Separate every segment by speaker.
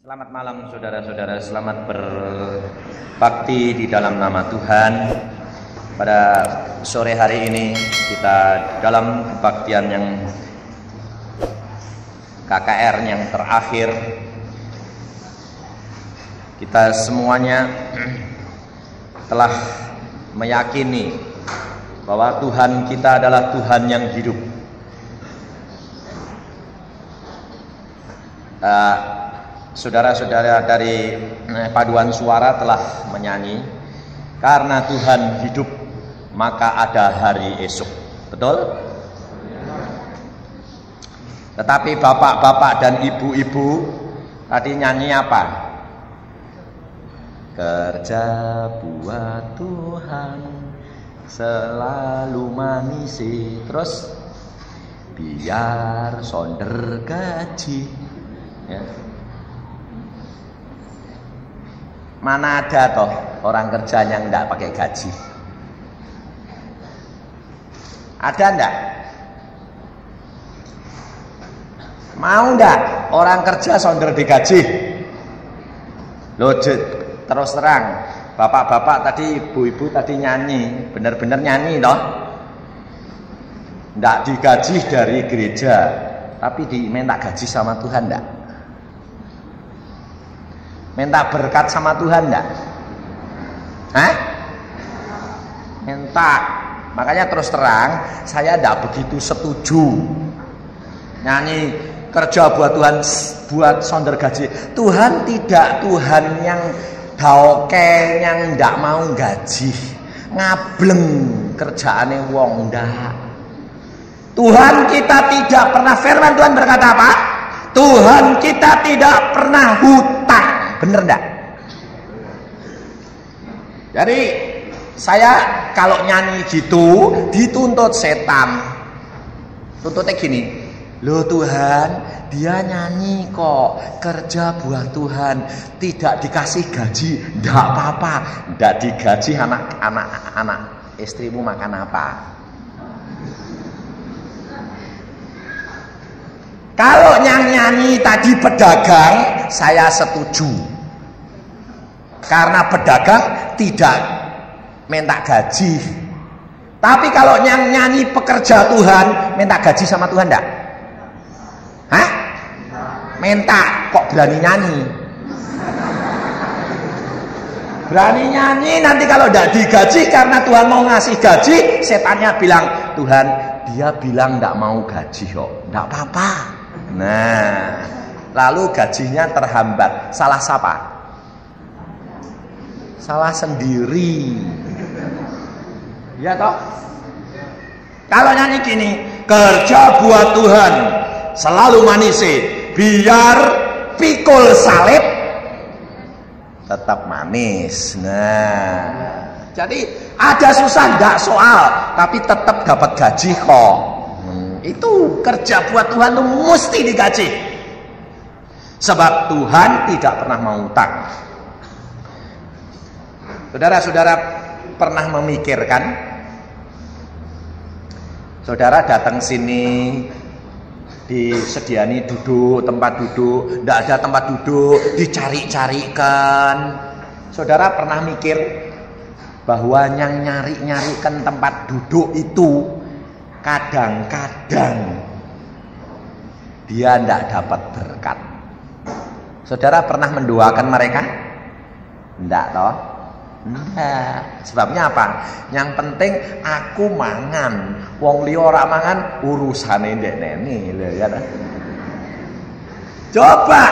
Speaker 1: Selamat malam saudara-saudara, selamat berbakti di dalam nama Tuhan. Pada sore hari ini kita dalam kebaktian yang KKR yang terakhir. Kita semuanya telah meyakini bahwa Tuhan kita adalah Tuhan yang hidup. Saudara-saudara dari paduan suara telah menyanyi, karena Tuhan hidup maka ada hari esok. Betul? Tetapi bapak-bapak dan ibu-ibu tadi nyanyi apa? Kerja buat Tuhan selalu manis, terus biar sonder gaji, ya. Mana ada toh orang kerja yang enggak pakai gaji? Ada enggak? Mau enggak orang kerja sonder digaji? Loh, terus terang, bapak-bapak tadi, ibu-ibu tadi nyanyi, benar-benar nyanyi toh? Enggak digaji dari gereja, tapi diminta gaji sama Tuhan enggak? Minta berkat sama Tuhan enggak? Hah? Minta. Makanya terus terang, saya enggak begitu setuju nyanyi kerja buat Tuhan, buat sonder gaji. Tuhan tidak Tuhan yang daoke, yang enggak mau gaji, ngableng kerjaane wong, enggak. Tuhan kita tidak pernah, firman Tuhan berkata apa? Tuhan kita tidak pernah hutang. Bener enggak? Jadi saya kalau nyanyi gitu dituntut setan. Tuntutnya gini, loh Tuhan, dia nyanyi kok, kerja buat Tuhan, tidak dikasih gaji, enggak apa-apa. Enggak digaji, anak istrimu makan apa? Kalau yang nyanyi tadi pedagang, saya setuju. Karena pedagang tidak minta gaji. Tapi kalau yang nyanyi pekerja Tuhan, minta gaji sama Tuhan enggak? Hah? Minta, kok berani nyanyi? Berani nyanyi, nanti kalau enggak digaji karena Tuhan mau ngasih gaji, setannya bilang, Tuhan, dia bilang enggak mau gaji kok. Enggak apa-apa. Nah, lalu gajinya terhambat. Salah siapa? Salah sendiri. Ya toh? Kalau nyanyi gini, kerja buat Tuhan selalu manis, biar pikul salib tetap manis. Nah, jadi ada susah enggak soal, tapi tetap dapat gaji kok. Itu kerja buat Tuhan itu mesti digaji. Sebab Tuhan tidak pernah mau utang. Saudara-saudara pernah memikirkan, saudara datang sini disediani duduk, tempat duduk, tidak ada tempat duduk, dicari-carikan. Saudara pernah mikir bahwa yang nyari-nyarikan tempat duduk itu kadang-kadang dia tidak dapat berkat. Saudara pernah mendoakan mereka? Tidak toh? Enggak. Sebabnya apa? Yang penting aku mangan, wong liya ora mangan urusane ndekne lho ya. Coba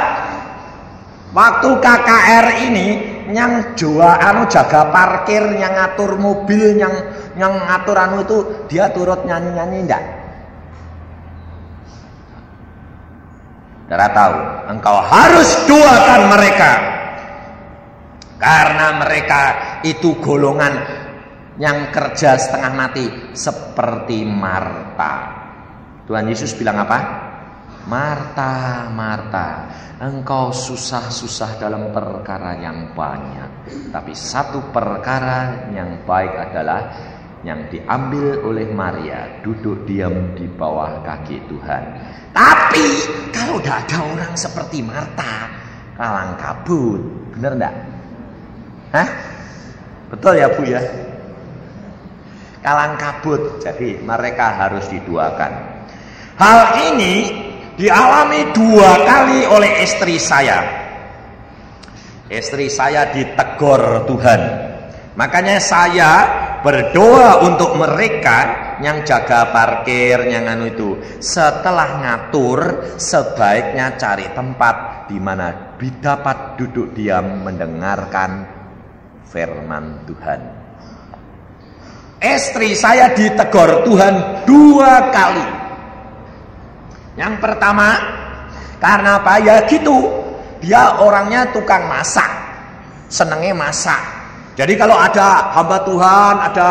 Speaker 1: waktu KKR ini yang jaga parkir, yang ngatur mobil, yang ngatur anu itu, dia turut nyanyi-nyanyi enggak? Saudara tahu, engkau harus doakan mereka. Karena mereka itu golongan yang kerja setengah mati seperti Marta. Tuhan Yesus bilang apa? Marta, Marta, engkau susah-susah dalam perkara yang banyak, tapi satu perkara yang baik adalah yang diambil oleh Maria, duduk diam di bawah kaki Tuhan. Tapi kalau tidak ada orang seperti Marta, kalang kabut. Bener enggak? Hah? Betul ya Bu ya? Kalang kabut. Jadi mereka harus diduakan. Hal ini dialami 2 kali oleh istri saya. Istri saya ditegur Tuhan. Makanya saya berdoa untuk mereka yang jaga parkir, yang itu. Setelah ngatur, sebaiknya cari tempat di mana dapat duduk diam mendengarkan firman Tuhan. Istri saya ditegur Tuhan 2 kali. Yang pertama, karena apa? Ya gitu. Dia orangnya tukang masak. Senengnya masak. Jadi kalau ada hamba Tuhan, ada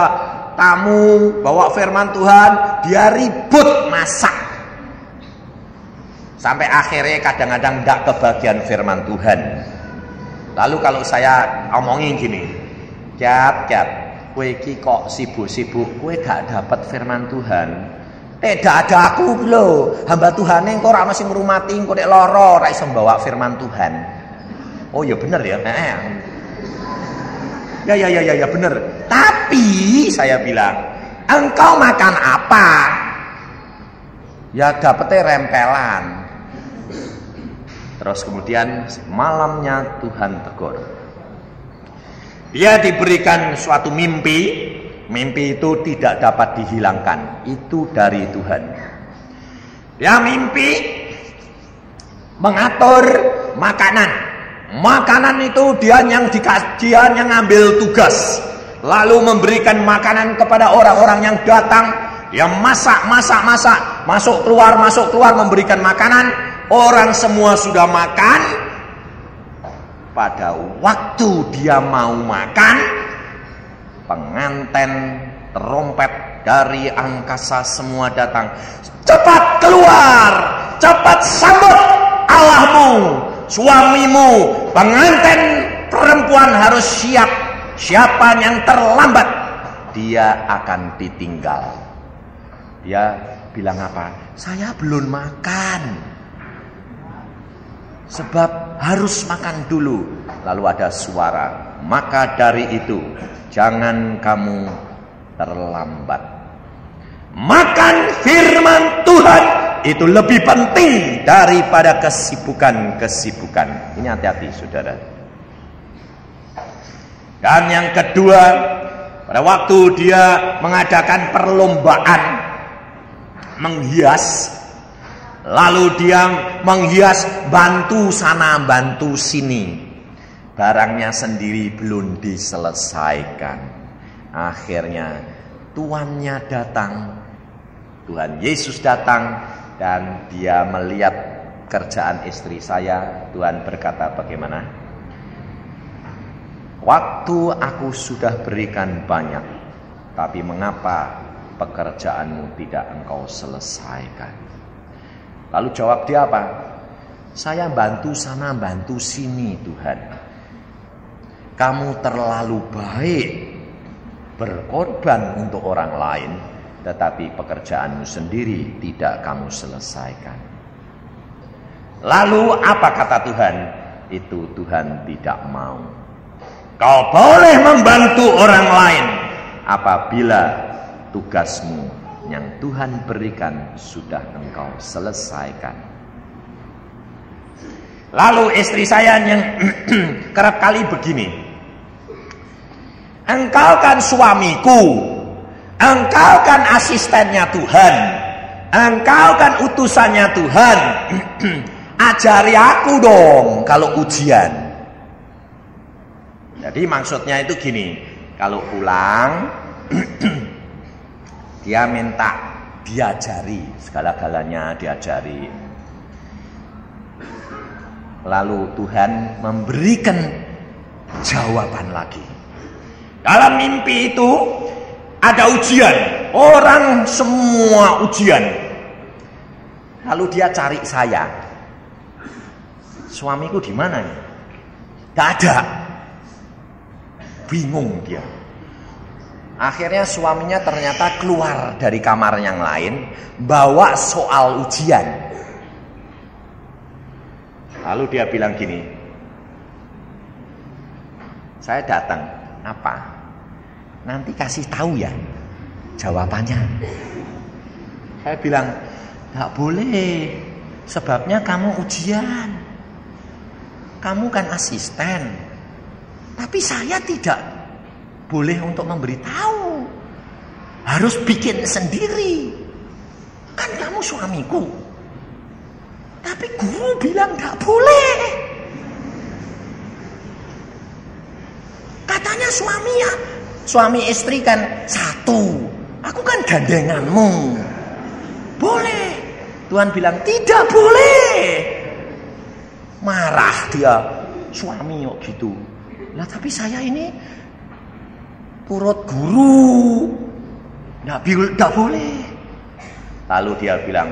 Speaker 1: tamu bawa firman Tuhan, dia ribut masak. Sampai akhirnya kadang-kadang enggak kebagian firman Tuhan. Lalu kalau saya omongin gini, Cat, kowe iki kok sibuk-sibuk, kowe gak dapat firman Tuhan. Tidak ada aku lho, hamba Tuhan yang kok ora ono sing ngrumati, kok nek lara ora iso bawa firman Tuhan. Oh ya bener ya. Ya bener. Tapi saya bilang, engkau makan apa? Ya dapetnya rempelan. Terus kemudian malamnya Tuhan tegur. Dia diberikan suatu mimpi. Mimpi itu tidak dapat dihilangkan. Itu dari Tuhan. Dia mimpi mengatur makanan. Makanan itu dia yang ngambil tugas. Lalu memberikan makanan kepada orang-orang yang datang. Dia masak. Masuk keluar memberikan makanan. Orang semua sudah makan. Pada waktu dia mau makan, pengantin trompet dari angkasa semua datang. Cepat keluar, cepat sambut Allahmu, suamimu. Pengantin perempuan harus siap. Siapa yang terlambat, dia akan ditinggal. Dia bilang apa? Saya belum makan. Sebab harus makan dulu. Lalu ada suara, maka dari itu jangan kamu terlambat. Makan firman Tuhan itu lebih penting daripada kesibukan-kesibukan. Ini hati-hati saudara. Dan yang kedua, pada waktu dia mengadakan perlombaan menghias, lalu dia menghias bantu sana bantu sini, barangnya sendiri belum diselesaikan. Akhirnya tuannya datang, Tuhan Yesus datang, dan dia melihat kerjaan istri saya. Tuhan berkata, bagaimana? Waktu aku sudah berikan banyak, tapi mengapa pekerjaanmu tidak engkau selesaikan? Lalu jawab dia apa? Saya bantu sana bantu sini Tuhan. Kamu terlalu baik berkorban untuk orang lain, tetapi pekerjaanmu sendiri tidak kamu selesaikan. Lalu apa kata Tuhan? Itu Tuhan tidak mau. Kau boleh membantu orang lain apabila tugasmu yang Tuhan berikan sudah engkau selesaikan. Lalu istri saya yang kerap kali begini, engkau kan suamiku, engkau kan asistennya Tuhan, engkau kan utusannya Tuhan, ajari aku dong kalau ujian. Jadi maksudnya itu gini, kalau pulang dia minta diajari, segala-galanya diajari. Lalu Tuhan memberikan jawaban lagi. Dalam mimpi itu ada ujian, orang semua ujian. Lalu dia cari saya. Suamiku di mana ya? Gak ada. Bingung dia. Akhirnya suaminya ternyata keluar dari kamar yang lain, bawa soal ujian. Lalu dia bilang gini, Saya datang, apa? Nanti kasih tahu ya jawabannya. Saya bilang, enggak boleh. Sebabnya kamu ujian. Kamu kan asisten. Tapi saya tidak boleh untuk memberitahu. Harus bikin sendiri. Kan kamu suamiku. Tapi guru bilang enggak boleh. Katanya suami istri kan satu. Aku kan gandenganmu. Boleh. Tuhan bilang tidak boleh. Marah dia. Suami kok gitu. Lah tapi saya ini turut guru. Enggak boleh. Lalu dia bilang,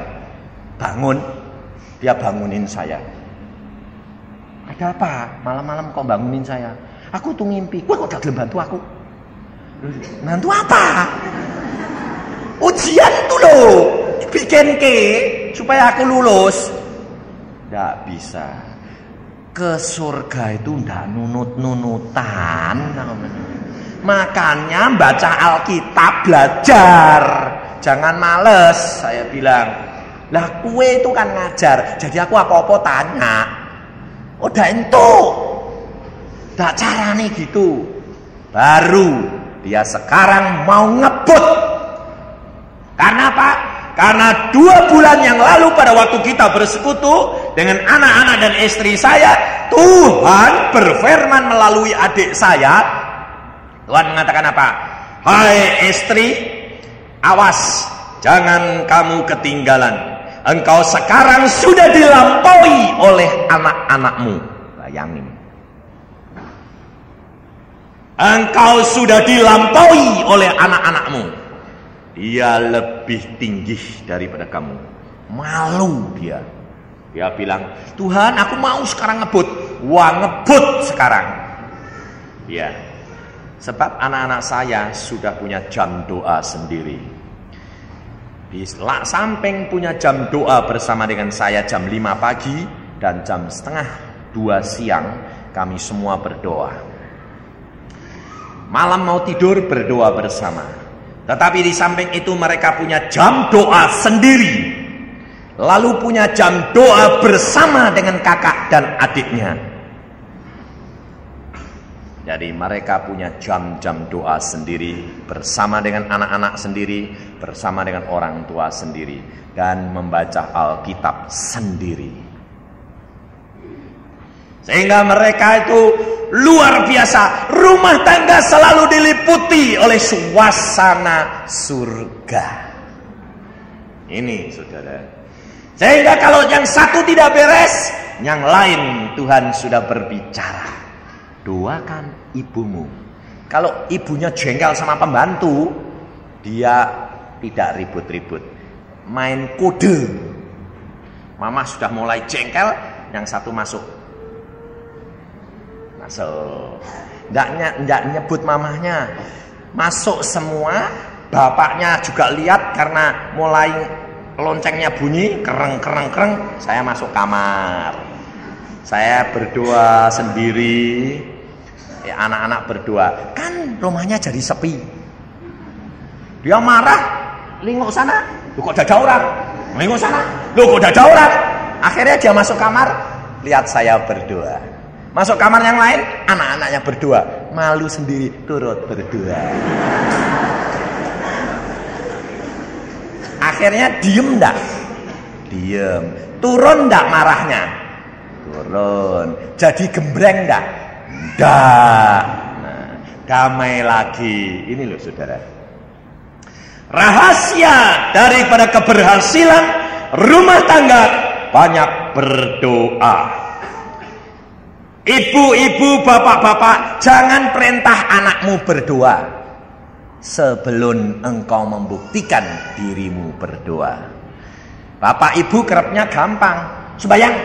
Speaker 1: bangun. Dia bangunin saya. Ada apa? Malam-malam kok bangunin saya? Aku tuh ngimpi. Kok gak gelem bantu aku? Bantu apa? Ujian tuh loh. Bikin supaya aku lulus. Nggak bisa. Ke surga itu nggak nunut-nunutan. Makanya baca Alkitab, belajar. Jangan males, saya bilang. Lah kue itu kan ngajar. Jadi aku apa-apa tanya. Udah entuk. Nggak carane gitu. Baru dia sekarang mau ngebut. Karena apa? Karena 2 bulan yang lalu pada waktu kita bersekutu dengan anak-anak dan istri saya, Tuhan berfirman melalui adik saya. Tuhan mengatakan apa? Hai istri, awas, jangan kamu ketinggalan. Engkau sekarang sudah dilampaui oleh anak-anakmu. Bayangin. Engkau sudah dilampaui oleh anak-anakmu. Dia lebih tinggi daripada kamu. Malu dia. Dia bilang, Tuhan aku mau sekarang ngebut. Wah ngebut sekarang. Ya. Sebab anak-anak saya sudah punya jam doa sendiri. Di samping punya jam doa bersama dengan saya jam 5 pagi. Dan jam setengah 2 siang kami semua berdoa. Malam mau tidur berdoa bersama. Tetapi di samping itu mereka punya jam doa sendiri. Lalu punya jam doa bersama dengan kakak dan adiknya. Jadi mereka punya jam-jam doa sendiri. Bersama dengan anak-anak sendiri. Bersama dengan orang tua sendiri. Dan membaca Alkitab sendiri. Sehingga mereka itu luar biasa. Rumah tangga selalu diliputi oleh suasana surga. Ini saudara. Sehingga kalau yang satu tidak beres, yang lain Tuhan sudah berbicara. Doakan ibumu. Kalau ibunya jengkel sama pembantu, dia tidak ribut-ribut. Main kode. Mama sudah mulai jengkel, yang satu masuk. Nggak nyebut mamahnya. Masuk semua. Bapaknya juga lihat karena mulai loncengnya bunyi, kereng. Saya masuk kamar. Saya berdoa sendiri. Anak-anak berdoa. Kan rumahnya jadi sepi. Dia marah. Linguk sana. Loh kok ada orang? Linguk sana. Loh kok ada orang? Akhirnya dia masuk kamar. Lihat saya berdoa. Masuk kamar yang lain, anak-anaknya berdoa. Malu sendiri, turut berdoa. Akhirnya diem enggak? Diem. Turun enggak marahnya? Turun. Jadi gembreng enggak? Enggak. Nah, damai lagi. Ini loh saudara. Rahasia daripada keberhasilan rumah tangga, banyak berdoa. Ibu-ibu, bapak-bapak, jangan perintah anakmu berdoa sebelum engkau membuktikan dirimu berdoa. Bapak ibu kerapnya gampang, sembahyang.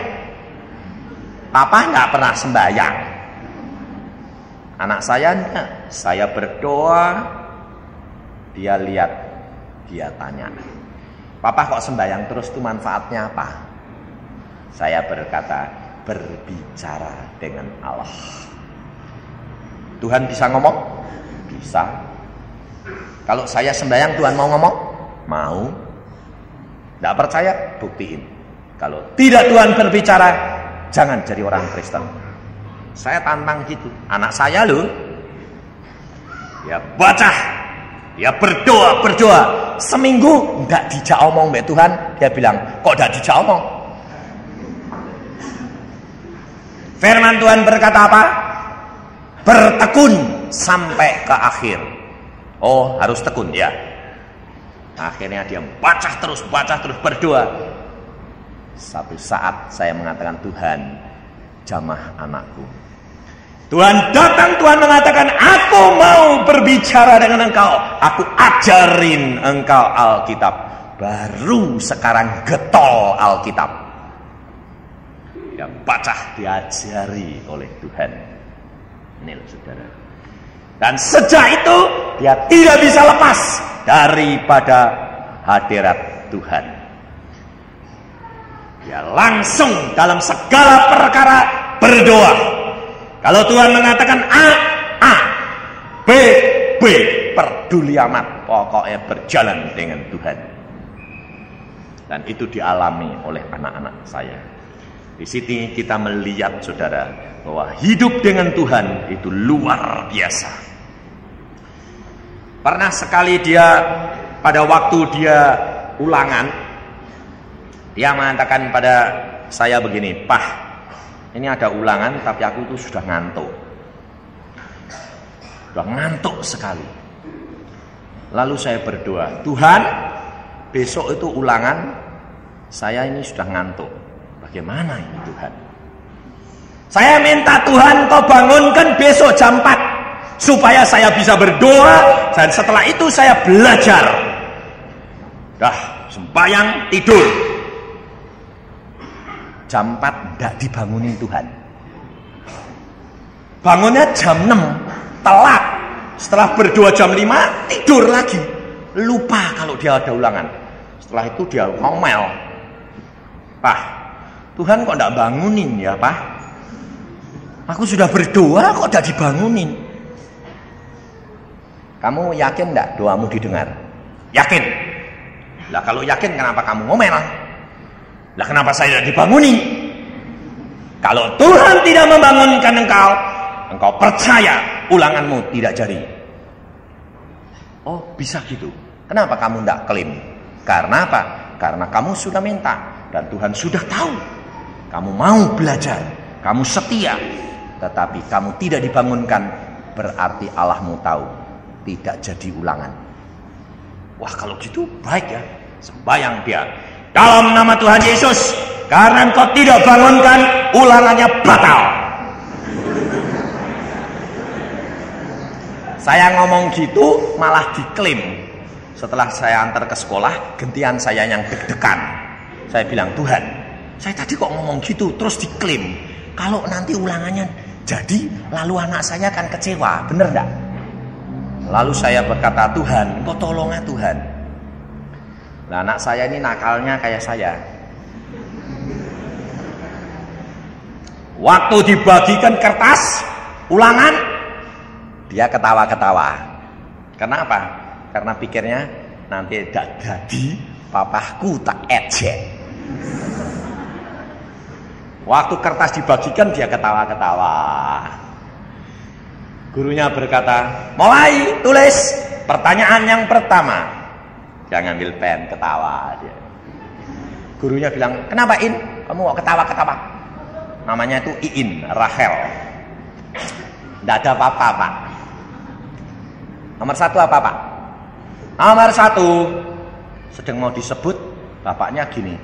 Speaker 1: Papa nggak pernah sembahyang. Anak saya enggak. Saya berdoa, dia lihat, dia tanya, Papa kok sembahyang terus itu manfaatnya apa? Saya berkata, berbicara dengan Allah. Tuhan bisa ngomong? Bisa. Kalau saya sembahyang Tuhan mau ngomong? Mau. Tidak percaya? Buktiin. Kalau tidak Tuhan berbicara, jangan jadi orang Kristen. Saya tantang gitu. Anak saya loh, ya baca, ya berdoa. Seminggu tidak dijak omong mbak Tuhan, dia bilang, kok tidak dijak omong? Firman Tuhan berkata apa? Bertekun sampai ke akhir. Oh, harus tekun ya. Akhirnya dia baca terus berdoa. Satu saat saya mengatakan, Tuhan, jamah anakku. Tuhan datang, Tuhan mengatakan, aku mau berbicara dengan engkau. Aku ajarin engkau Alkitab. Baru sekarang getol Alkitab. Dia baca, diajari oleh Tuhan. Ini loh saudara. Dan sejak itu dia tidak bisa lepas daripada hadirat Tuhan. Dia langsung dalam segala perkara berdoa. Kalau Tuhan mengatakan A, B, peduli amat. Pokoknya berjalan dengan Tuhan. Dan itu dialami oleh anak-anak saya. Di sini kita melihat saudara bahwa hidup dengan Tuhan itu luar biasa. Pernah sekali dia pada waktu dia ulangan, dia mengatakan pada saya begini, Pak, ini ada ulangan tapi aku itu sudah ngantuk. Sudah ngantuk sekali. Lalu saya berdoa, Tuhan, besok itu ulangan, saya ini sudah ngantuk. Bagaimana ini Tuhan? Saya minta Tuhan kau bangunkan besok jam 4 supaya saya bisa berdoa, dan setelah itu saya belajar. Dah sembahyang tidur. Jam 4 tidak dibangunin Tuhan. Bangunnya jam 6, telat. Setelah berdoa jam 5 tidur lagi. Lupa kalau dia ada ulangan. Setelah itu dia ngomel, Pak, Tuhan kok tidak bangunin ya Pak? Aku sudah berdoa kok tidak dibangunin. Kamu yakin tidak doamu didengar? Yakin. Lah kalau yakin kenapa kamu ngomel? Lah kenapa saya tidak dibangunin? Kalau Tuhan tidak membangunkan engkau percaya ulanganmu tidak jadi. Oh bisa gitu. Kenapa kamu tidak klaim? Karena apa? Karena kamu sudah minta. Dan Tuhan sudah tahu. Kamu mau belajar. Kamu setia. Tetapi kamu tidak dibangunkan. Berarti Allahmu tahu. Tidak jadi ulangan. Wah kalau gitu baik ya. Sembayang dia. Dalam nama Tuhan Yesus. Karena engkau tidak bangunkan, ulangannya batal. Saya ngomong gitu malah diklaim. Setelah saya antar ke sekolah, gantian saya yang deg-degan. Saya bilang, Tuhan, saya tadi kok ngomong gitu, terus diklaim. Kalau nanti ulangannya jadi, lalu anak saya akan kecewa, bener enggak? Lalu saya berkata, Tuhan, kau tolonglah Tuhan. Nah, anak saya ini nakalnya kayak saya. Waktu dibagikan kertas ulangan, dia ketawa-ketawa. Kenapa? Karena pikirnya nanti tidak jadi papahku tak ejek. Waktu kertas dibagikan dia ketawa-ketawa. Gurunya berkata, mulai tulis pertanyaan yang pertama. Dia ngambil pen, ketawa dia. Gurunya bilang, kenapa In? Kamu kok ketawa-ketawa? Namanya itu Iin, Rahel. Tidak ada apa-apa Pak. Nomor 1 apa Pak? Nomor 1 sedang mau disebut, bapaknya gini,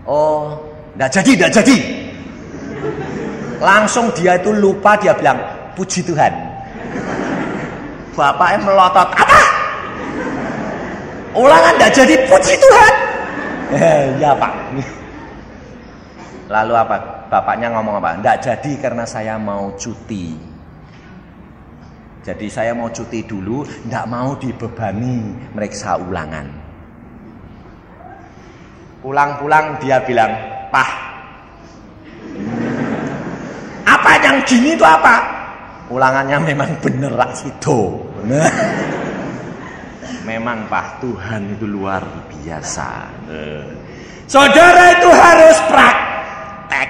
Speaker 1: oh tidak jadi. Langsung dia itu lupa, dia bilang puji Tuhan. Bapaknya melotot, apa? Ulangan tidak jadi, puji Tuhan. Ya Pak. Lalu apa? Bapaknya ngomong apa? Tidak jadi karena saya mau cuti. Jadi saya mau cuti dulu, tidak mau dibebani meriksa ulangan. Pulang-pulang dia bilang, Pak, apa yang gini itu apa? Ulangannya memang bener Rak Sido. Memang Pak, Tuhan itu luar biasa. Saudara itu harus praktek.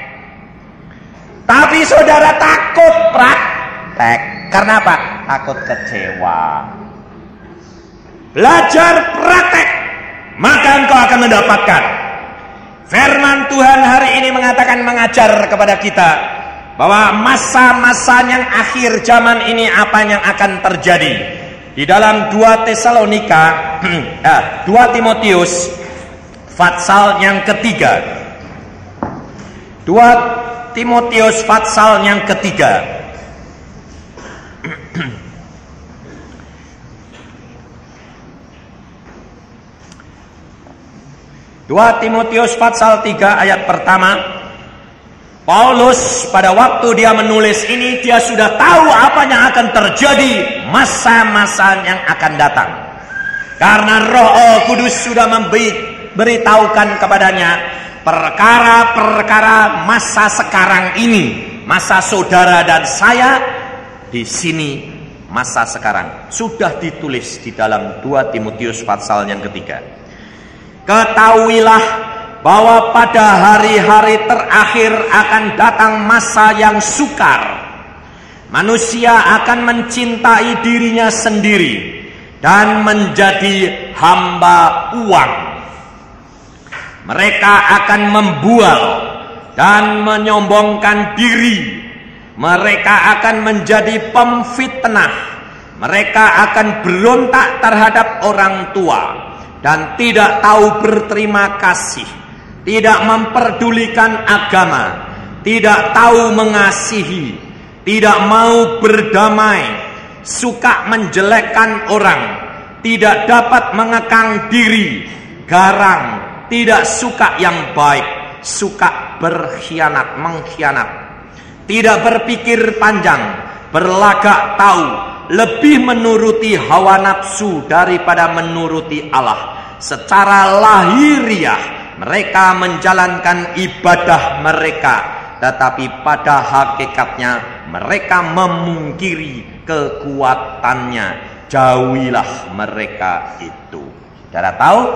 Speaker 1: Tapi saudara takut praktek. Karena apa? Takut kecewa. Belajar praktek, maka engkau akan mendapatkan. Firman Tuhan hari ini mengajar kepada kita bahwa masa-masa yang akhir zaman ini apa yang akan terjadi. Di dalam 2 Timotius pasal yang ketiga. 2 Timotius pasal yang ketiga. 2 Timotius pasal 3 ayat pertama. Paulus pada waktu dia menulis ini, dia sudah tahu apa yang akan terjadi masa-masa yang akan datang. Karena Roh Kudus sudah memberitahukan kepadanya perkara-perkara masa sekarang ini, masa saudara dan saya di sini masa sekarang sudah ditulis di dalam 2 Timotius pasal yang ketiga. Ketahuilah bahwa pada hari-hari terakhir akan datang masa yang sukar. Manusia akan mencintai dirinya sendiri dan menjadi hamba uang. Mereka akan membual dan menyombongkan diri. Mereka akan menjadi pemfitnah. Mereka akan berontak terhadap orang tua dan tidak tahu berterima kasih, tidak memperdulikan agama, tidak tahu mengasihi, tidak mau berdamai, suka menjelekkan orang, tidak dapat mengekang diri, garang, tidak suka yang baik, suka berkhianat, mengkhianat, tidak berpikir panjang, berlagak tahu, lebih menuruti hawa nafsu daripada menuruti Allah. Secara lahiriah mereka menjalankan ibadah mereka, tetapi pada hakikatnya mereka memungkiri kekuatannya. Jauhilah mereka itu. Saudara tahu?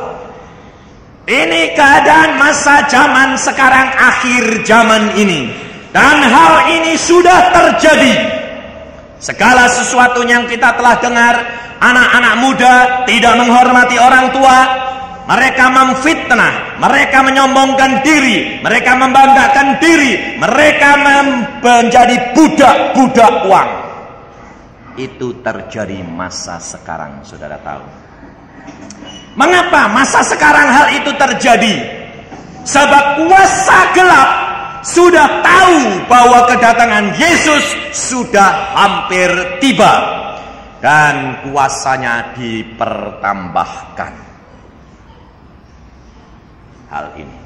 Speaker 1: Ini keadaan masa zaman sekarang, akhir zaman ini. Dan hal ini sudah terjadi. Segala sesuatu yang kita telah dengar, anak-anak muda tidak menghormati orang tua, mereka memfitnah, mereka menyombongkan diri, mereka membanggakan diri, mereka menjadi budak-budak uang. Itu terjadi masa sekarang, saudara tahu. Mengapa masa sekarang hal itu terjadi? Sebab kuasa gelap sudah tahu bahwa kedatangan Yesus sudah hampir tiba dan kuasanya dipertambahkan. Hal ini.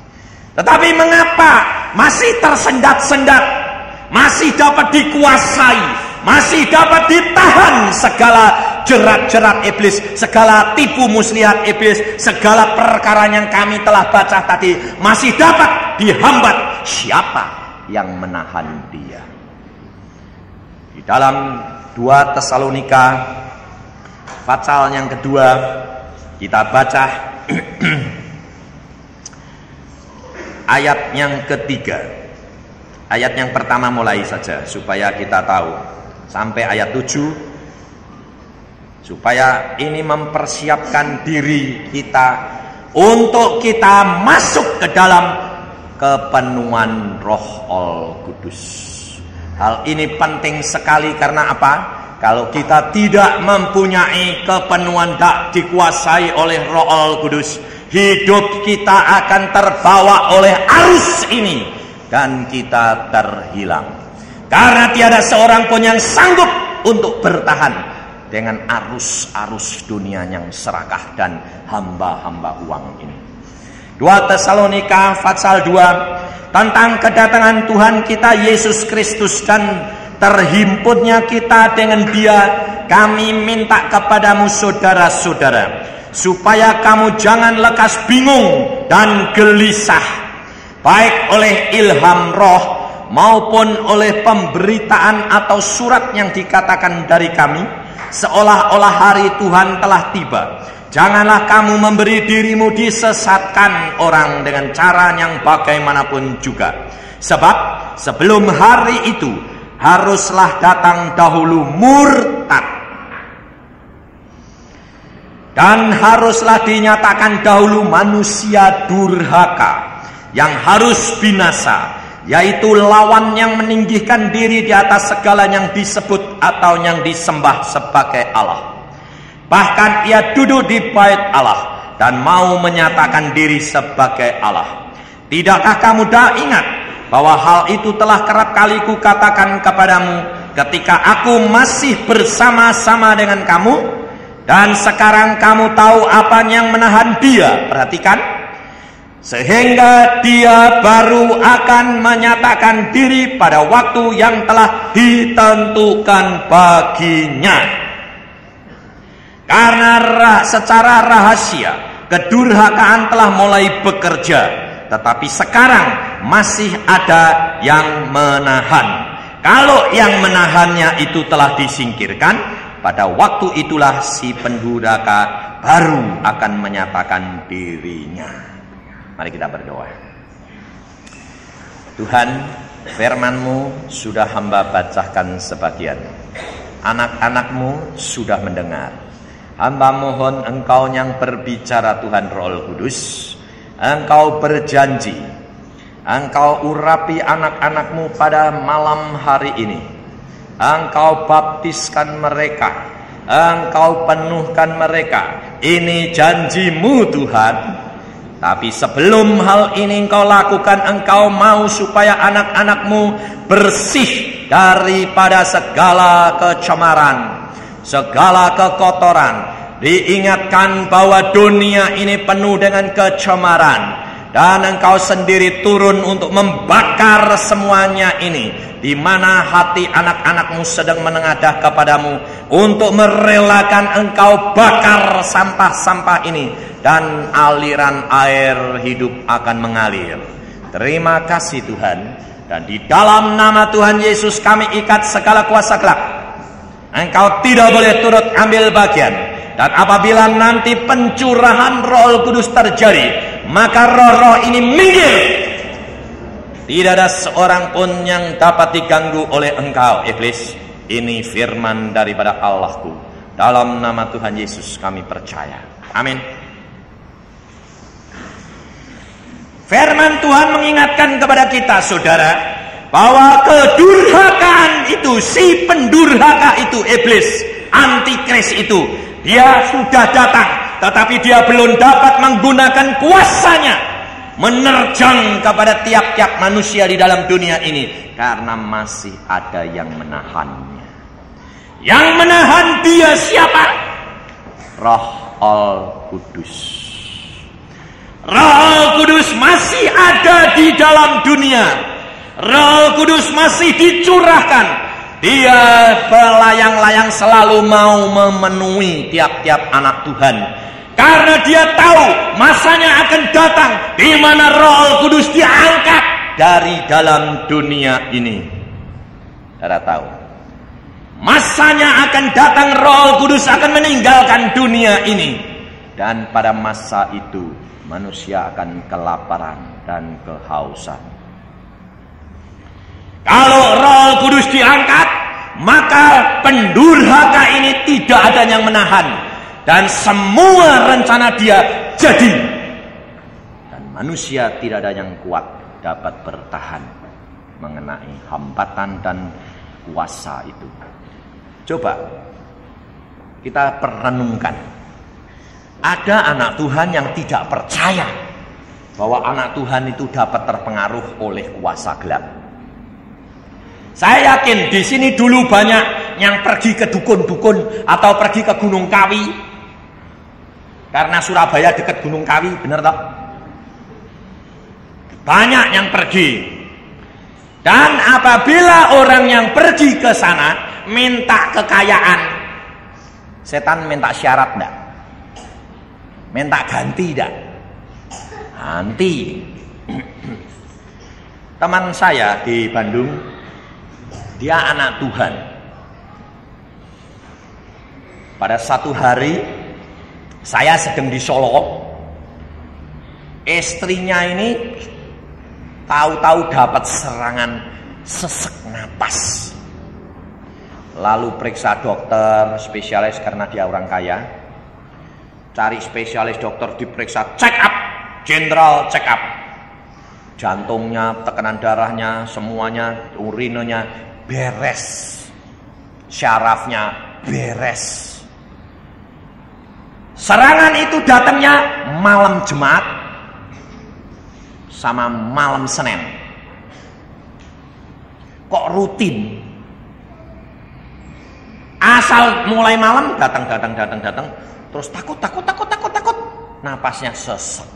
Speaker 1: Tetapi mengapa masih tersendat-sendat, masih dapat dikuasai, masih dapat ditahan segala jerat-jerat iblis, segala tipu muslihat iblis, segala perkara yang kami telah baca tadi masih dapat dihambat? Siapa yang menahan dia? Di dalam 2 Tesalonika pasal yang kedua kita baca ayat yang ketiga. Ayat yang pertama mulai saja supaya kita tahu sampai ayat 7, supaya ini mempersiapkan diri kita untuk kita masuk ke dalam kepenuhan Roh Al-Kudus. Hal ini penting sekali karena apa? Kalau kita tidak mempunyai kepenuhan, tak dikuasai oleh Roh Al-Kudus, hidup kita akan terbawa oleh arus ini dan kita terhilang. Karena tiada seorang pun yang sanggup untuk bertahan dengan arus-arus dunia yang serakah dan hamba-hamba uang ini. 2 Tesalonika pasal 2 tentang kedatangan Tuhan kita Yesus Kristus dan terhimpunnya kita dengan Dia. Kami minta kepadamu saudara-saudara, supaya kamu jangan lekas bingung dan gelisah, baik oleh ilham Roh maupun oleh pemberitaan atau surat yang dikatakan dari kami, seolah-olah hari Tuhan telah tiba. Janganlah kamu memberi dirimu disesatkan orang dengan cara yang bagaimanapun juga. Sebab sebelum hari itu haruslah datang dahulu murtad, dan haruslah dinyatakan dahulu manusia durhaka yang harus binasa, yaitu lawan yang meninggikan diri di atas segala yang disebut atau yang disembah sebagai Allah. Bahkan ia duduk di bait Allah dan mau menyatakan diri sebagai Allah. Tidakkah kamu dah ingat bahwa hal itu telah kerap kali kukatakan kepadamu ketika aku masih bersama-sama dengan kamu? Dan sekarang kamu tahu apa yang menahan dia. Perhatikan. Sehingga dia baru akan menyatakan diri pada waktu yang telah ditentukan baginya. Karena secara rahasia kedurhakaan telah mulai bekerja, tetapi sekarang masih ada yang menahan. Kalau yang menahannya itu telah disingkirkan, pada waktu itulah si pendurhaka baru akan menyatakan dirinya. Mari kita berdoa. Tuhan, firman-Mu sudah hamba bacakan sebagian. Anak-anak-Mu sudah mendengar. Hamba mohon Engkau yang berbicara, Tuhan Roh Kudus, Engkau berjanji, Engkau urapi anak-anak-Mu pada malam hari ini. Engkau baptiskan mereka, Engkau penuhkan mereka. Ini janji-Mu Tuhan. Tapi sebelum hal ini Engkau lakukan, Engkau mau supaya anak-anak-Mu bersih daripada segala kecemaran, segala kekotoran. Diingatkan bahwa dunia ini penuh dengan kecemaran, dan Engkau sendiri turun untuk membakar semuanya ini, di mana hati anak-anak-Mu sedang menengadah kepadamu untuk merelakan Engkau bakar sampah-sampah ini, dan aliran air hidup akan mengalir. Terima kasih Tuhan, dan di dalam nama Tuhan Yesus kami ikat segala kuasa gelap. Engkau tidak boleh turut ambil bagian, dan apabila nanti pencurahan Roh Kudus terjadi, maka roh-roh ini minggir. Tidak ada seorang pun yang dapat diganggu oleh engkau, iblis. Ini firman daripada Allahku. Dalam nama Tuhan Yesus kami percaya. Amin. Firman Tuhan mengingatkan kepada kita, saudara, bahwa kedurhakaan itu, si pendurhaka itu, iblis, antikris itu, dia sudah datang, tetapi dia belum dapat menggunakan kuasanya menerjang kepada tiap-tiap manusia di dalam dunia ini, karena masih ada yang menahannya. Yang menahan dia siapa? Roh Al-Kudus. Roh Al-Kudus masih ada di dalam dunia. Roh Al-Kudus masih dicurahkan. Dia belayang-layang selalu mau memenuhi tiap-tiap anak Tuhan. Karena dia tahu masanya akan datang di mana Roh Kudus diangkat dari dalam dunia ini. Saudara tahu, masanya akan datang, Roh Kudus akan meninggalkan dunia ini, dan pada masa itu manusia akan kelaparan dan kehausan. Kalau Roh Kudus diangkat, maka pendurhaka ini tidak ada yang menahan. Dan semua rencana dia jadi. Dan manusia tidak ada yang kuat dapat bertahan mengenai hambatan dan kuasa itu. Coba kita perenungkan. Ada anak Tuhan yang tidak percaya bahwa anak Tuhan itu dapat terpengaruh oleh kuasa gelap. Saya yakin di sini dulu banyak yang pergi ke dukun-dukun atau pergi ke Gunung Kawi. Karena Surabaya dekat Gunung Kawi, benar tak? Banyak yang pergi. Dan apabila orang yang pergi ke sana minta kekayaan, setan minta syarat enggak? Minta ganti enggak? Ganti. teman saya di Bandung, dia anak Tuhan. Pada satu hari saya sedang di Solo, istrinya ini tahu-tahu dapat serangan sesak napas. Lalu periksa dokter spesialis karena dia orang kaya. Cari spesialis dokter, diperiksa, check up, general check up. Jantungnya, tekanan darahnya, semuanya, urinenya beres. Syarafnya beres. Serangan itu datangnya malam Jumat sama malam Senin. Kok rutin? Asal mulai malam datang, terus takut. Napasnya sesek.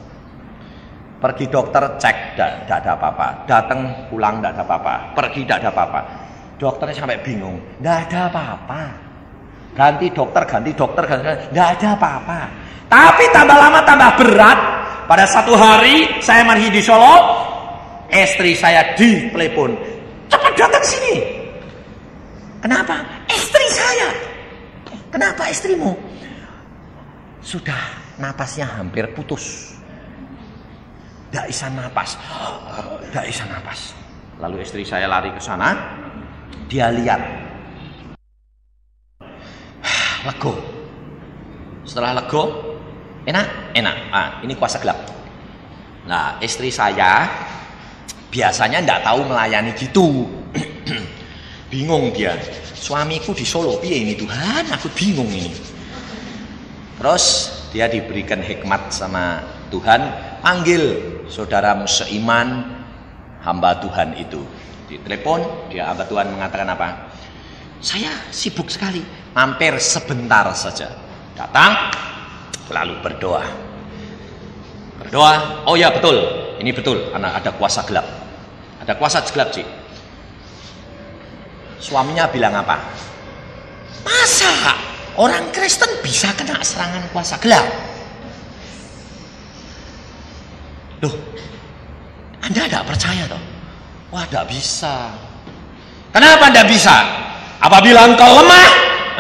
Speaker 1: Pergi dokter cek, tidak ada apa-apa. Datang pulang tidak ada apa-apa. Pergi tidak ada apa-apa. Dokternya sampai bingung, tidak ada apa-apa. Ganti dokter, tidak ada apa-apa. Tapi tambah lama tambah berat. Pada satu hari saya masih di Solo, istri saya ditelepon, cepat datang sini. Kenapa? Istri saya. Kenapa istrimu? Sudah napasnya hampir putus. Tidak bisa napas. Lalu istri saya lari ke sana. Dia lihat. Lego. Setelah lego, enak. Ini kuasa gelap. Nah, istri saya biasanya tidak tahu melayani gitu. Bingung dia. Suamiku di Solo, piye ini Tuhan? Aku bingung ini. Terus dia diberikan hikmat sama Tuhan, panggil saudaramu seiman, hamba Tuhan itu. Ditelepon, dia hamba Tuhan mengatakan apa? Saya sibuk sekali, mampir sebentar saja. Datang, lalu berdoa. Oh ya betul, ini betul, karena ada kuasa gelap. Ada kuasa gelap sih. Suaminya bilang apa? Masa orang Kristen bisa kena serangan kuasa gelap? Loh, Anda tidak percaya toh? Wah, tidak bisa. Kenapa tidak bisa? Apabila engkau lemah,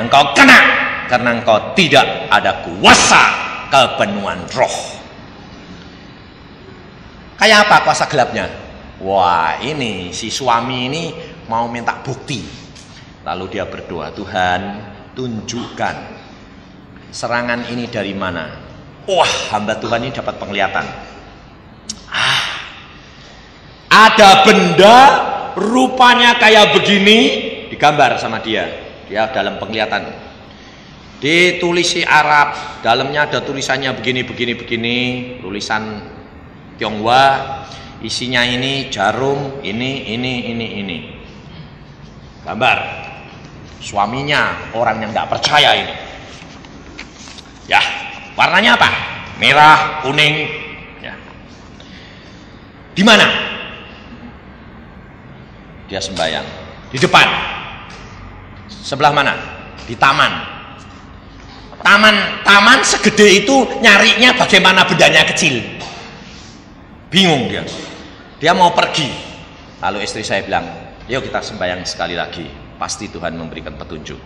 Speaker 1: engkau kena. Karena engkau tidak ada kuasa kepenuhan roh. Kayak apa kuasa gelapnya? Wah, ini si suami ini mau minta bukti. Lalu dia berdoa, Tuhan tunjukkan serangan ini dari mana. Wah, hamba Tuhan ini dapat penglihatan. Ada benda rupanya kayak begini, digambar sama dia. Dia dalam penglihatan. Ditulisi Arab, dalamnya ada tulisannya begini, tulisan Tionghoa. Isinya ini jarum, ini. Gambar. Suaminya orang yang tidak percaya ini. Ya, warnanya apa? Merah, kuning. Ya. Di mana? Dia sembahyang. Di depan. Sebelah mana? Di taman. Taman segede itu nyarinya bagaimana bendanya kecil. Bingung dia. Dia mau pergi. Lalu istri saya bilang, yuk kita sembahyang sekali lagi. Pasti Tuhan memberikan petunjuk.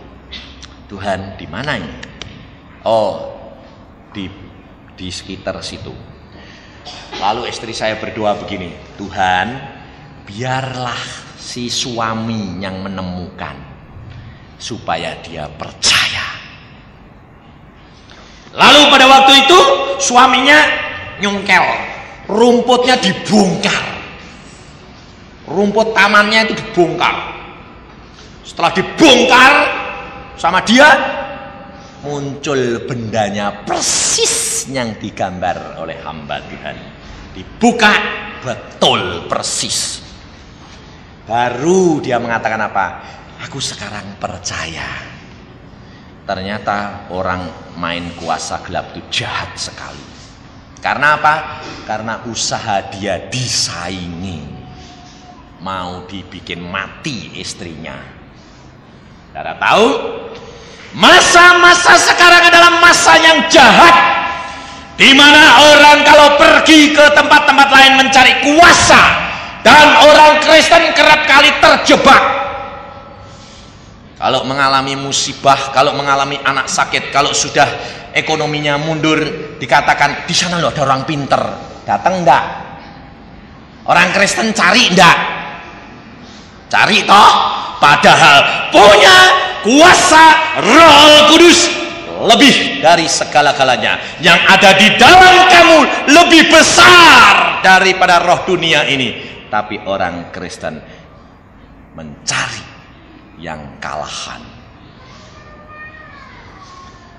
Speaker 1: Tuhan di mana ini? Oh, di sekitar situ. Lalu istri saya berdoa begini, Tuhan, biarlah si suami yang menemukan supaya dia percaya. Lalu pada waktu itu suaminya nyungkel, rumputnya dibongkar. Rumput tamannya itu dibongkar. Setelah dibongkar sama dia, muncul bendanya persis yang digambar oleh hamba Tuhan. Dibuka betul persis. Baru dia mengatakan apa? Aku sekarang percaya. Ternyata orang main kuasa gelap itu jahat sekali. Karena apa? Karena usaha dia disaingi. Mau dibikin mati istrinya. Saudara tahu? Masa-masa sekarang adalah masa yang jahat, di mana orang kalau pergi ke tempat-tempat lain mencari kuasa, Dan orang Kristen kerap kali terjebak. Kalau mengalami musibah, kalau mengalami anak sakit, kalau sudah ekonominya mundur, dikatakan di sana loh ada orang pinter. Datang enggak? Orang Kristen cari enggak? Cari toh? Padahal punya kuasa Roh Kudus lebih dari segala-galanya. Yang ada di dalam kamu lebih besar daripada roh dunia ini. Tapi orang Kristen mencari yang kalahan.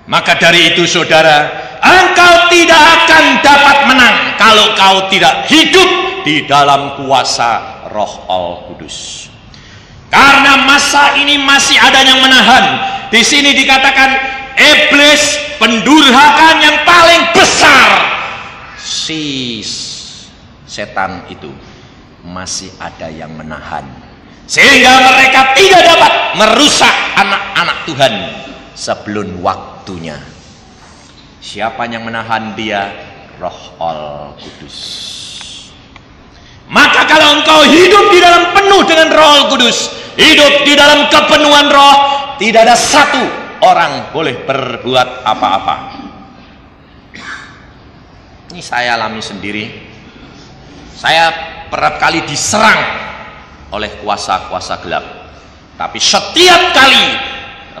Speaker 1: Maka dari itu saudara, engkau tidak akan dapat menang kalau kau tidak hidup di dalam kuasa Roh Al-Kudus. Karena masa ini masih ada yang menahan. Di sini dikatakan iblis, pendurhakaan yang paling besar, si setan itu masih ada yang menahan, sehingga mereka tidak dapat merusak anak-anak Tuhan sebelum waktunya. Siapa yang menahan dia? Roh Al-Kudus. Maka kalau engkau hidup di dalam penuh dengan Roh Al-Kudus, hidup di dalam kepenuhan Roh, tidak ada satu orang boleh berbuat apa-apa. Ini saya alami sendiri. Saya kerap kali diserang oleh kuasa-kuasa gelap. Tapi setiap kali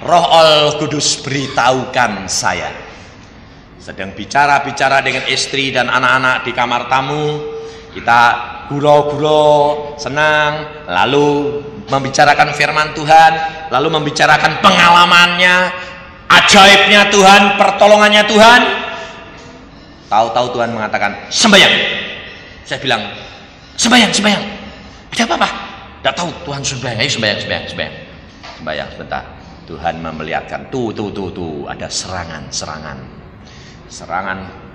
Speaker 1: Roh Al-Kudus beritahukan saya, sedang bicara-bicara dengan istri dan anak-anak di kamar tamu, kita gurau-gurau, senang, lalu membicarakan firman Tuhan, lalu membicarakan pengalamannya, ajaibnya Tuhan, pertolongannya Tuhan. Tahu-tahu Tuhan mengatakan sembahyang. Saya bilang sembahyang. Ada apa? Tidak tahu. Tuhan sembahyang. Ayo sembahyang. Sembahyang sebentar. Tuhan memperlihatkan. Tuh. Ada serangan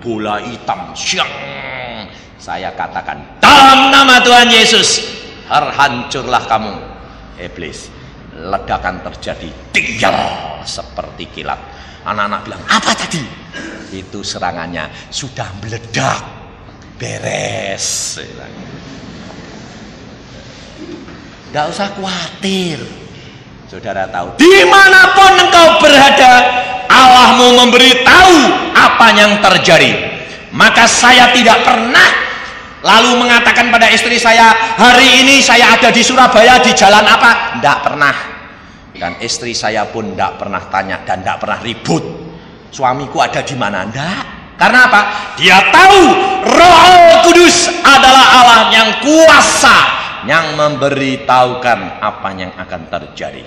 Speaker 1: bola hitam. Syang. Saya katakan dalam nama Tuhan Yesus, hancurlah kamu, iblis. Ledakan terjadi, tinggal seperti kilat. Anak-anak bilang, apa tadi? Itu serangannya sudah meledak. Beres. Tidak usah khawatir. Saudara tahu, dimanapun engkau berada, Allahmu memberitahu apa yang terjadi. Maka saya tidak pernah lalu mengatakan pada istri saya, hari ini saya ada di Surabaya, di jalan apa? Tidak pernah. Dan istri saya pun tidak pernah tanya dan tidak pernah ribut. Suamiku ada di mana? Tidak. Karena apa? Dia tahu Roh Al-Kudus adalah Allah yang kuasa, yang memberitahukan apa yang akan terjadi.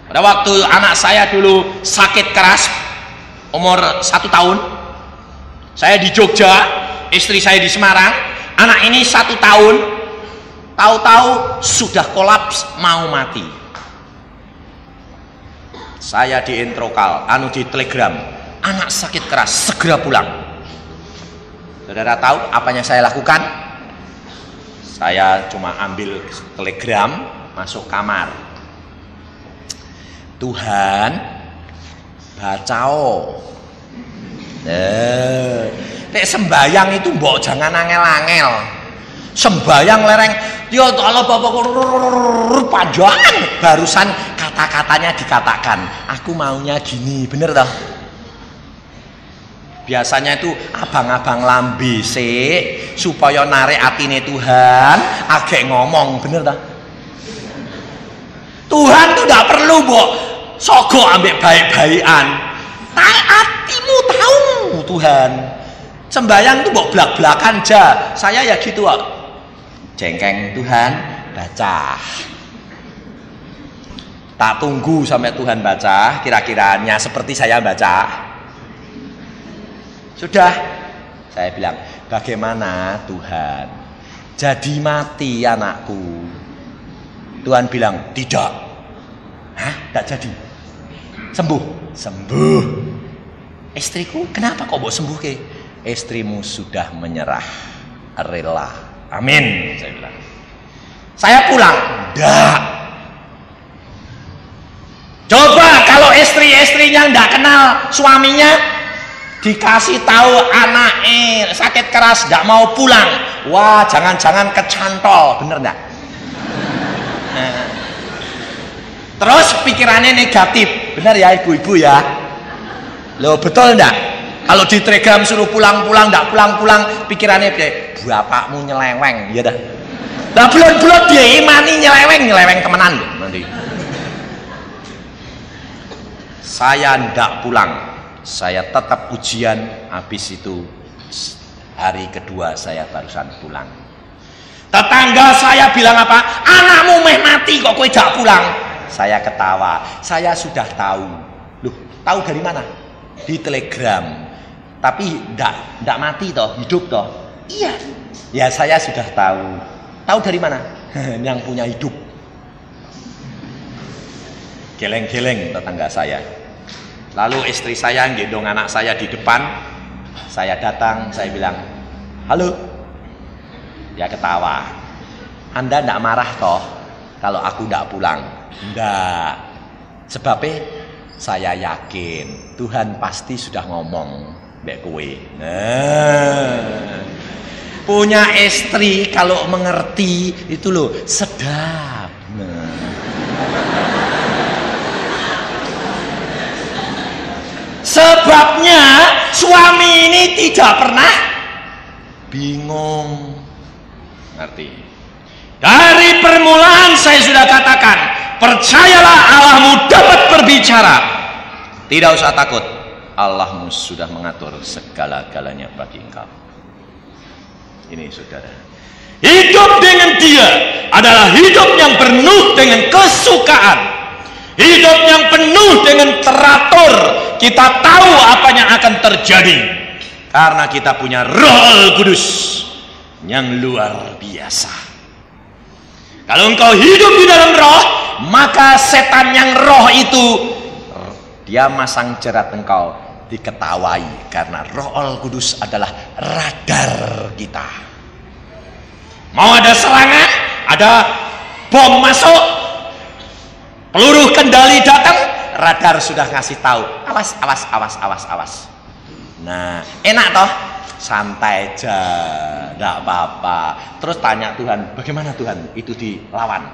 Speaker 1: Pada waktu anak saya dulu sakit keras, umur 1 tahun, saya di Jogja, istri saya di Semarang, anak ini 1 tahun, tahu-tahu sudah kolaps, mau mati. Saya di introkal, di telegram, anak sakit keras, segera pulang. Saudara tahu apa yang saya lakukan? Saya cuma ambil telegram, masuk kamar. Tuhan, bacao. Nek sembayang itu mbok jangan angel-angel. Sembayang lereng, ya Allah Bapak panjang. Barusan kata-katanya dikatakan, aku maunya gini, bener toh? Biasanya itu abang-abang lambe sik supaya narik atine Tuhan, agak ngomong, bener toh? Tuhan tuh tidak perlu mbok sogo ambek baik-baikan. Hatimu tahu Tuhan. Sembayang tuh mbok blak-blakan aja. Saya ya gitu kok. Jengkeng Tuhan, baca. Tak tunggu sampai Tuhan baca, kira-kiranya seperti saya baca. Sudah, saya bilang, bagaimana Tuhan? Jadi mati anakku. Tuhan bilang, tidak. Hah? Tidak jadi? Sembuh? Sembuh. Istriku, kenapa kok mau sembuh ke? Istrimu sudah menyerah, rela. Amin, saya bilang. Saya pulang. Tidak. Coba kalau istri-istrinya tidak kenal suaminya, dikasih tahu anaknya sakit keras, tidak mau pulang, wah jangan-jangan kecantol, bener enggak? Terus pikirannya negatif, bener ya ibu-ibu ya? Loh betul enggak? Kalau di telegram suruh pulang-pulang, enggak pulang-pulang, pikirannya bapakmu nyeleweng, ya dah. Nah belum dia imani nyeleweng temenan nanti. Saya ndak pulang, saya tetap ujian, habis itu hari kedua saya barusan pulang. Tetangga saya bilang apa? Anakmu meh mati kok kowe ndak pulang? Saya ketawa, saya sudah tahu. Loh, tahu dari mana? Di telegram. Tapi ndak mati toh, hidup toh? Iya. Ya saya sudah tahu. Tahu dari mana? Yang punya hidup. Geleng-geleng tetangga saya. Lalu istri saya gendong anak saya di depan. Saya datang, saya bilang, halo. Dia ketawa. Anda ndak marah toh kalau aku ndak pulang? Ndak. Sebabnya saya yakin Tuhan pasti sudah ngomong mbek kowe. Punya istri kalau mengerti itu loh sedap. Sebabnya suami ini tidak pernah bingung. Ngerti? Dari permulaan saya sudah katakan, percayalah Allahmu dapat berbicara. Tidak usah takut, Allahmu sudah mengatur segala-galanya bagi engkau. Ini saudara, hidup dengan dia adalah hidup yang penuh dengan kesukaan, hidup yang penuh dengan teratur. Kita tahu apa yang akan terjadi karena kita punya Roh Kudus yang luar biasa. Kalau engkau hidup di dalam roh, maka setan yang roh itu dia masang jerat engkau, diketawai, karena Roh Kudus adalah radar kita. Mau ada serangan, ada bom masuk, peluru kendali datang, radar sudah ngasih tahu, awas. Nah, enak toh? Santai aja, enggak apa-apa. Terus tanya Tuhan, bagaimana Tuhan? Itu dilawan,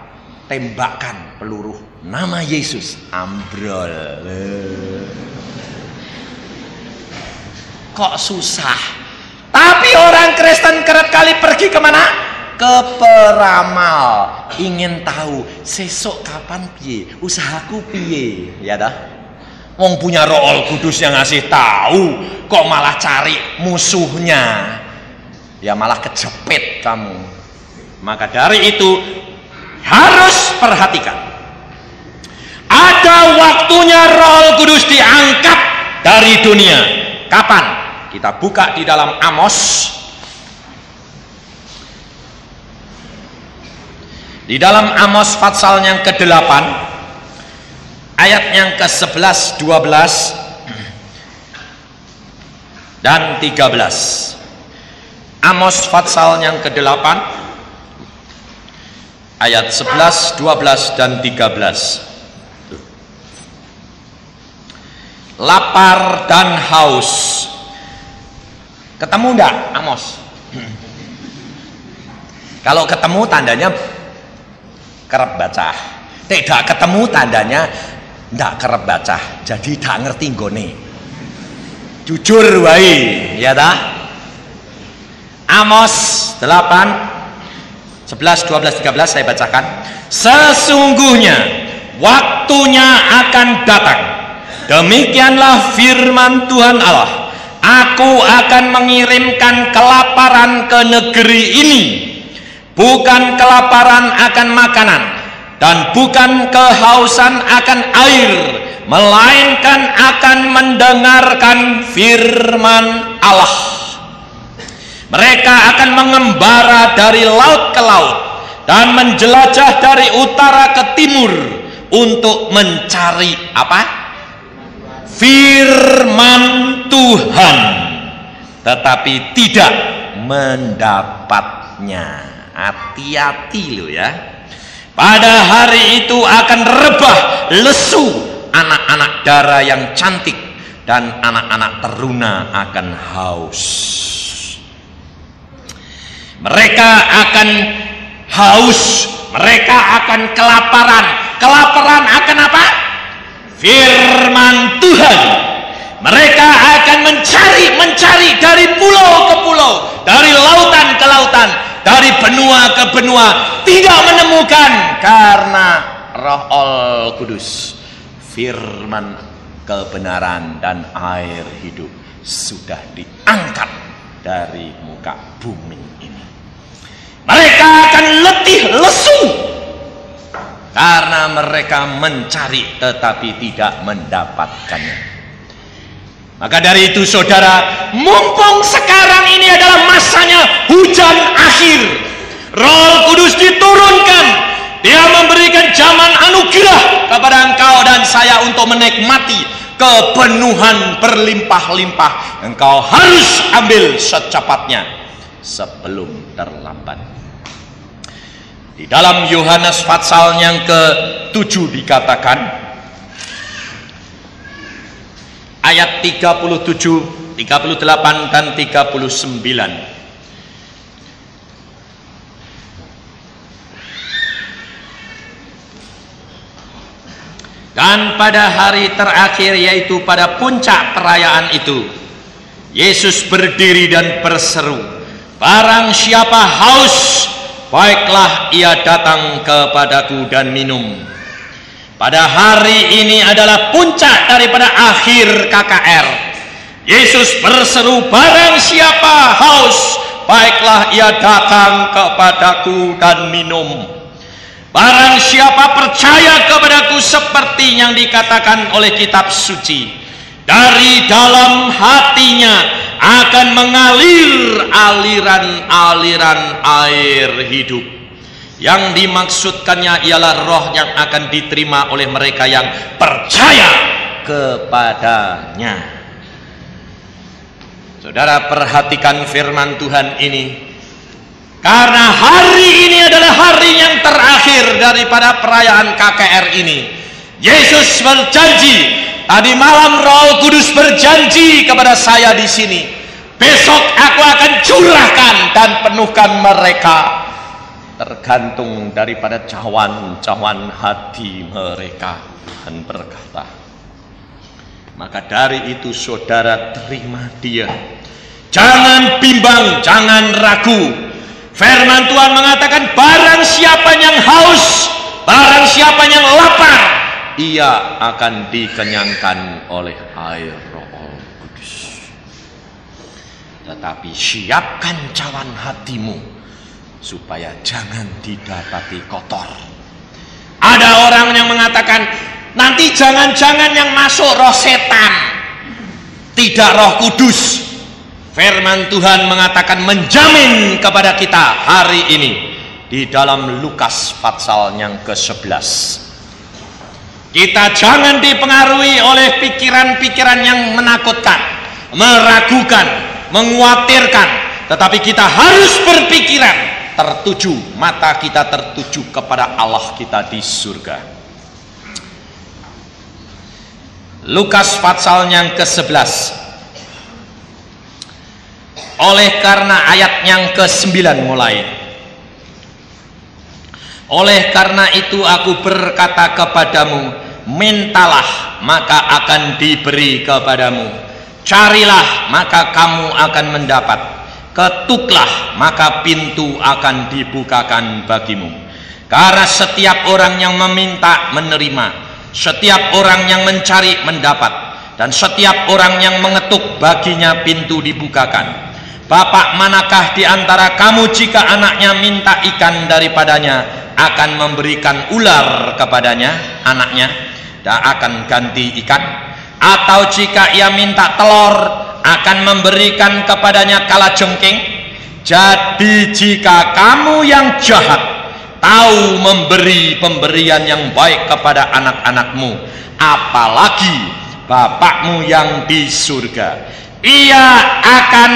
Speaker 1: tembakkan peluru nama Yesus, ambrol. Kok susah? Tapi orang Kristen kerap kali pergi kemana? Ke peramal, ingin tahu sesok kapan piye, usahaku piye, ya dah. Wong punya Roh Kudus yang ngasih tahu, kok malah cari musuhnya, ya malah kejepit kamu. Maka dari itu harus perhatikan. Ada waktunya Roh Kudus diangkat dari dunia. Kapan? Kita buka di dalam Amos. Di dalam Amos pasal yang ke-8, ayat yang ke-11, 12 dan 13. Amos pasal yang ke-8 ayat 11, 12 dan 13. Lapar dan haus. Ketemu enggak Amos? Kalau ketemu tandanya kerap baca. Tidak ketemu tandanya ndak kerep baca, jadi tak ngerti nggone. Jujur wae, ya dah. Amos 8 11 12 13 saya bacakan. Sesungguhnya waktunya akan datang, demikianlah firman Tuhan Allah, aku akan mengirimkan kelaparan ke negeri ini, bukan kelaparan akan makanan dan bukan kehausan akan air, melainkan akan mendengarkan firman Allah. Mereka akan mengembara dari laut ke laut dan menjelajah dari utara ke timur untuk mencari apa? Firman Tuhan, tetapi tidak mendapatnya. Hati-hati loh ya. Pada hari itu akan rebah lesu anak-anak dara yang cantik, dan anak-anak teruna akan haus.
Speaker 2: Mereka akan haus, mereka akan kelaparan. Kelaparan akan apa? Firman Tuhan. Mereka akan mencari dari pulau ke pulau, dari lautan ke lautan, dari benua ke benua, tidak menemukan, karena Roh Al-Kudus, firman kebenaran dan air hidup sudah diangkat dari muka bumi ini. Mereka akan letih lesu karena mereka mencari tetapi tidak mendapatkannya. Maka dari itu saudara, mumpung sekarang ini adalah masanya hujan akhir, Roh Kudus diturunkan, Dia memberikan zaman anugerah kepada engkau dan saya untuk menikmati kepenuhan berlimpah-limpah. Engkau harus ambil secepatnya sebelum terlambat. Di dalam Yohanes pasal yang ke-7 dikatakan, ayat 37, 38 dan 39. Dan pada hari terakhir, yaitu pada puncak perayaan itu, Yesus berdiri dan berseru, "Barang siapa haus, baiklah ia datang kepadaku dan minum." Pada hari ini adalah puncak daripada akhir KKR. Yesus berseru, "Barang siapa haus, baiklah ia datang kepadaku dan minum." Barang siapa percaya kepadaku seperti yang dikatakan oleh kitab suci, dari dalam hatinya akan mengalir aliran-aliran air hidup. Yang dimaksudkannya ialah roh yang akan diterima oleh mereka yang percaya kepadanya. Saudara, perhatikan firman Tuhan ini. Karena hari ini adalah hari yang terakhir daripada perayaan KKR ini. Yesus berjanji, tadi malam Roh Kudus berjanji kepada saya di sini, besok aku akan curahkan dan penuhkan mereka, tergantung daripada cawan-cawan hati mereka. Dan berkata, maka dari itu saudara terima Dia. Jangan bimbang, jangan ragu. Firman Tuhan mengatakan, barang siapa yang haus, barang siapa yang lapar, ia akan dikenyangkan oleh air Roh Kudus. Tetapi siapkan cawan hatimu supaya jangan didapati kotor. Ada orang yang mengatakan, nanti jangan-jangan yang masuk roh setan, tidak Roh Kudus. Firman Tuhan mengatakan, menjamin kepada kita hari ini di dalam Lukas pasal yang ke-11. Kita jangan dipengaruhi oleh pikiran-pikiran yang menakutkan, meragukan, mengkhawatirkan, tetapi kita harus berpikiran tertuju, mata kita tertuju kepada Allah kita di surga. Lukas pasal yang ke-11. Oleh karena ayat yang ke-9 mulai. Oleh karena itu aku berkata kepadamu, mintalah maka akan diberi kepadamu, carilah maka kamu akan mendapat, ketuklah maka pintu akan dibukakan bagimu. Karena setiap orang yang meminta menerima, setiap orang yang mencari mendapat, dan setiap orang yang mengetuk baginya pintu dibukakan. Bapak manakah di antara kamu jika anaknya minta ikan daripadanya akan memberikan ular kepadanya, anaknya, dan akan ganti ikan? Atau jika ia minta telur akan memberikan kepadanya kalajengking? Jadi jika kamu yang jahat tahu memberi pemberian yang baik kepada anak-anakmu, apalagi Bapakmu yang di surga, Ia akan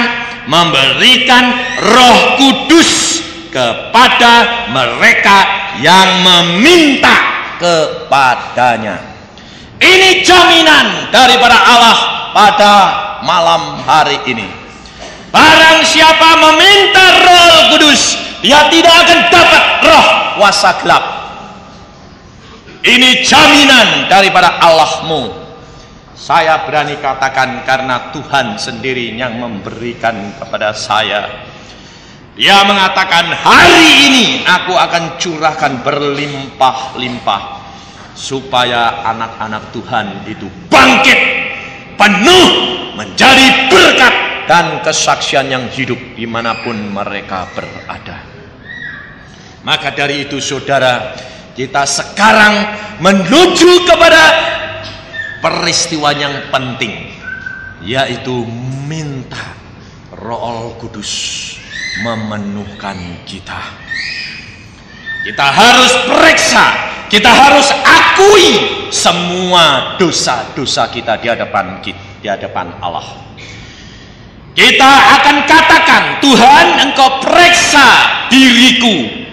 Speaker 2: memberikan Roh Kudus kepada mereka yang meminta kepadanya. Ini jaminan daripada Allah pada malam hari ini. Barang siapa meminta Roh Kudus, dia tidak akan dapat roh kuasa gelap. Ini jaminan daripada Allahmu. Saya berani katakan karena Tuhan sendiri yang memberikan kepada saya. Dia mengatakan, hari ini aku akan curahkan berlimpah-limpah supaya anak-anak Tuhan itu bangkit penuh menjadi berkat dan kesaksian yang hidup dimanapun mereka berada. Maka dari itu saudara, kita sekarang menuju kepada peristiwa yang penting, yaitu minta Roh Kudus memenuhkan kita. Kita harus periksa, kita harus akui semua dosa-dosa kita di hadapan Allah. Kita akan katakan, Tuhan, Engkau periksa diriku.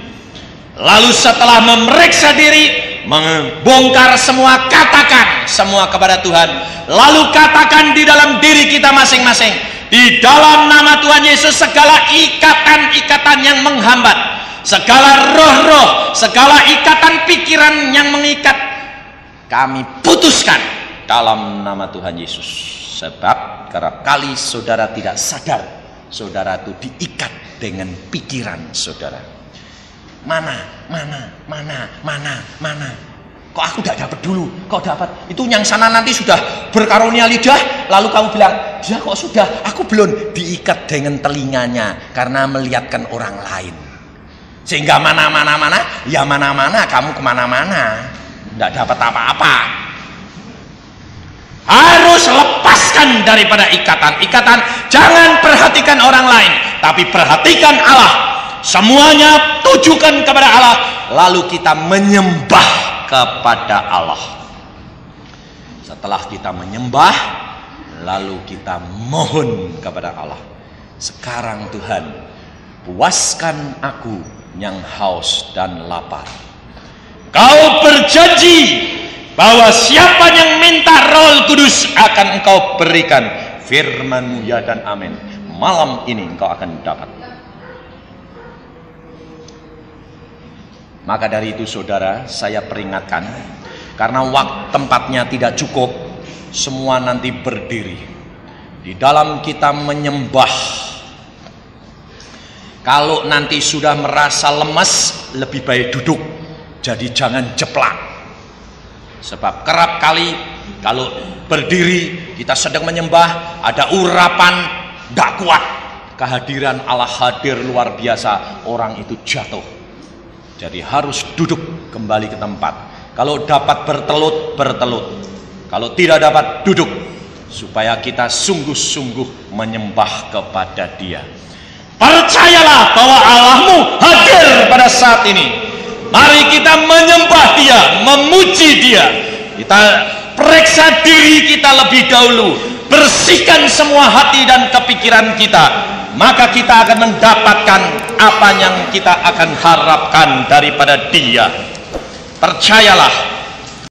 Speaker 2: Lalu setelah memeriksa diri, membongkar semua, katakan semua kepada Tuhan. Lalu katakan di dalam diri kita masing-masing, di dalam nama Tuhan Yesus, segala ikatan-ikatan yang menghambat, segala roh-roh, segala ikatan pikiran yang mengikat, kami putuskan dalam nama Tuhan Yesus. Sebab kerap kali saudara tidak sadar, saudara itu diikat dengan pikiran saudara. Mana. Kok aku tidak dapat dulu, kau dapat. Itu yang sana nanti sudah berkarunia lidah, lalu kamu bilang, dia kok sudah, aku belum. Diikat dengan telinganya karena melihatkan orang lain. Sehingga mana-mana, kamu kemana-mana, tidak dapat apa-apa. Harus lepaskan daripada ikatan. Jangan perhatikan orang lain, tapi perhatikan Allah. Semuanya tujukan kepada Allah, lalu kita menyembah kepada Allah. Setelah kita menyembah, lalu kita mohon kepada Allah. Sekarang Tuhan, puaskan aku yang haus dan lapar. Kau berjanji bahwa siapa yang minta Roh Kudus akan Engkau berikan. Firman-Mu ya dan amin. Malam ini engkau akan dapat. Maka dari itu saudara, saya peringatkan, karena waktu tempatnya tidak cukup, semua nanti berdiri. Di dalam kita menyembah, kalau nanti sudah merasa lemas, lebih baik duduk. Jadi jangan jeplak. Sebab kerap kali kalau berdiri, kita sedang menyembah, ada urapan, tidak kuat. Kehadiran Allah hadir luar biasa, orang itu jatuh. Jadi harus duduk kembali ke tempat. Kalau dapat bertelut. Kalau tidak dapat, duduk. Supaya kita sungguh-sungguh menyembah kepada Dia. Percayalah bahwa Allahmu hadir pada saat ini. Mari kita menyembah Dia, memuji Dia. Kita periksa diri kita lebih dahulu. Bersihkan semua hati dan kepikiran kita. Maka kita akan mendapatkan apa yang kita akan harapkan daripada Dia. Percayalah,